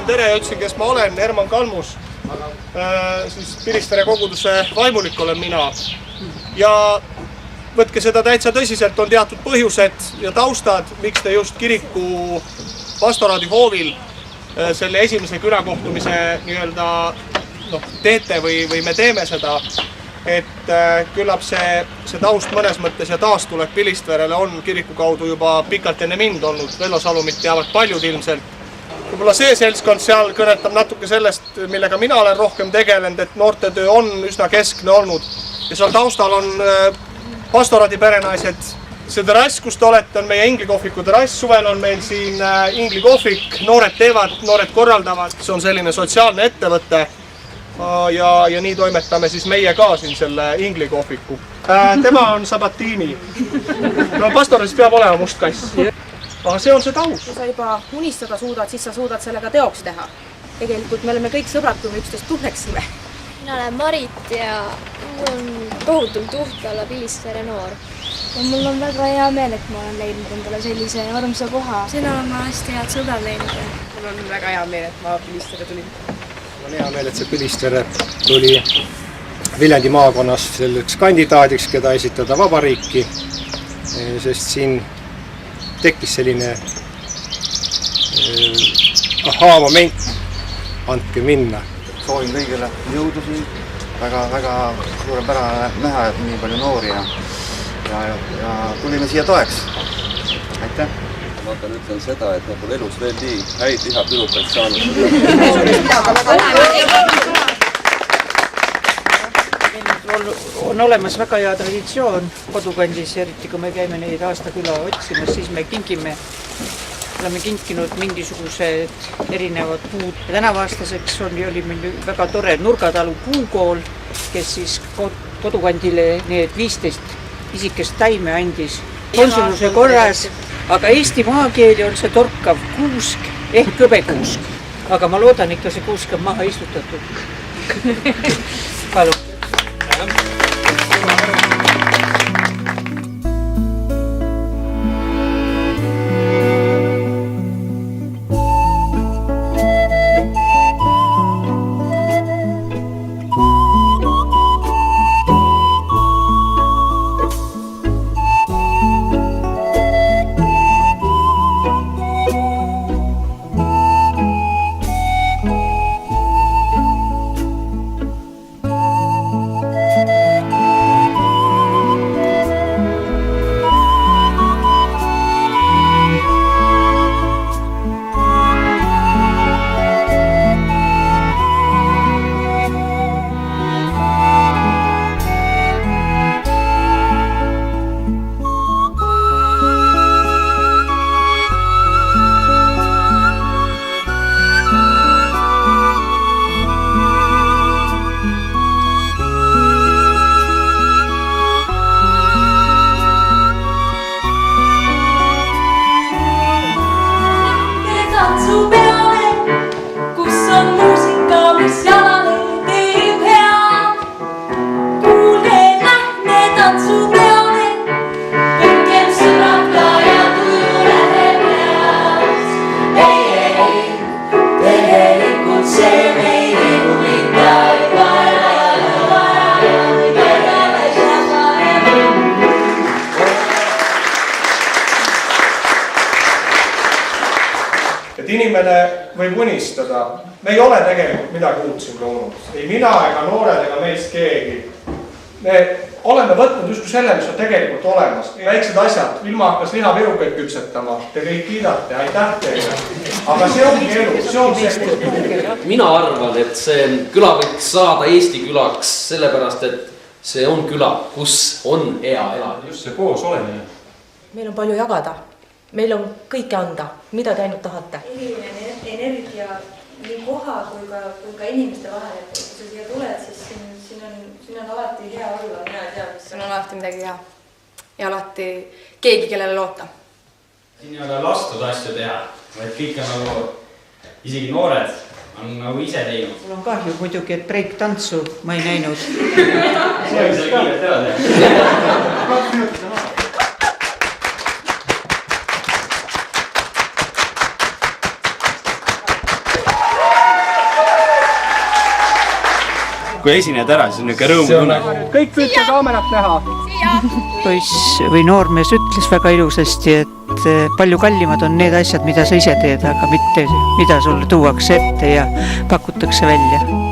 Tere, ütlesin, kes ma olen, Herman Kalmus. Siis Pilistvere koguduse vaimulik olen mina. Ja võtke seda täitsa tõsiselt, on teatud põhjused ja taustad, miks te just kiriku pastoraadi hoovil selle esimese külakohtumise teete või me teeme seda. Et küllap see taust mõnes mõttes ja taastulek Pilistverele on kiriku kaudu juba pikalt enne mind olnud. Vello Salumit teavad paljud ilmselt. Võib-olla see seltskond seal kõnetab natuke sellest, millega mina olen rohkem tegelenud, et noortetöö on üsna keskne olnud. Ja seal taustal on pastoraadi perenaised. See terrass, kus te olete, on meie inglikohviku terrass. Suvel on meil siin inglikohvik, noored teevad, noored korraldavad. See on selline sotsiaalne ettevõte. Ja nii toimetame siis meie ka siin selle inglikohviku. Tema on Sabatini. No pastoris peab olema must kass. Aga see on see taust. Kui sa juba unistada suudad, siis sa suudad sellega teoks teha. Tegelikult me oleme kõik sõbrad, kui me üksteist tunneksime. Mina olen Marit ja mul on tohutult uhke olla Pilistvere noor. Ja mul on väga hea meel, et ma olen leidnud endale sellise armsa koha. Siin olen ma hästi head sõbrad leidnud. Mul on väga hea meel, et ma Pilistvere tulin. Mul on hea meel, et see Pilistvere tuli Viljandi maakonnast selleks kandidaadiks, keda esitada vabariiki, sest siin tekkis selline moment, andke minna. Soovin kõigile jõudu siin, väga suurepärane näha, et nii palju noori ja tulime siia toeks. Aitäh! Ma ütlen seda, et ma pole elus veel nii häid lihapürukaid saanud. On olemas väga hea traditsioon kodukandis, eriti kui me käime neid aastaküla otsimas, siis me oleme kinkinud mingisugused erinevad puud. Tänavaastaseks oli meil väga tore Nurgatalu puukool, kes siis kodukandile need 15 isikest taime andis konsuluse korras, aga Eesti maakeeli on see torkav kuusk ehk kõbekuusk. Aga ma loodan ikka see kuusk on maha istutatud. Palun. Inimene võib unistada. Me ei ole tegelikult midagi uut siin loonud. Ei mina ega noored ega meist keegi. Me oleme võtnud justkui selle, mis on tegelikult olemas. Väiksed asjad. Vilma hakkas lihavirukaid küpsetama. Te kõik kiidate. Aitäh teile. Aga see ongi elu. See on see. Mina arvan, et see küla võiks saada Eesti külaks sellepärast, et see on küla, kus on hea elada. Just see koos olemine. Meil on palju jagada. Meil on kõike anda, mida te ainult tahate. Eriline energia nii koha kui ka inimeste vahel, et kui sa siia tuled, siis siin on alati hea olla, mina ei tea, mis on alati midagi hea ja alati keegi, kellele loota. Siin ei ole lastud asju teha, vaid kõik on isegi noored on ise teinud. Mul on kahju muidugi, et breik-tantsu ma ei näinud. See on kiiret teada. kui esinejad ära, siis on niisugune rõõm. kõik püüdke kaamerat näha. poiss või noormees ütles väga ilusasti, et palju kallimad on need asjad, mida sa ise teed, aga mitte mida sulle tuuakse ette ja pakutakse välja.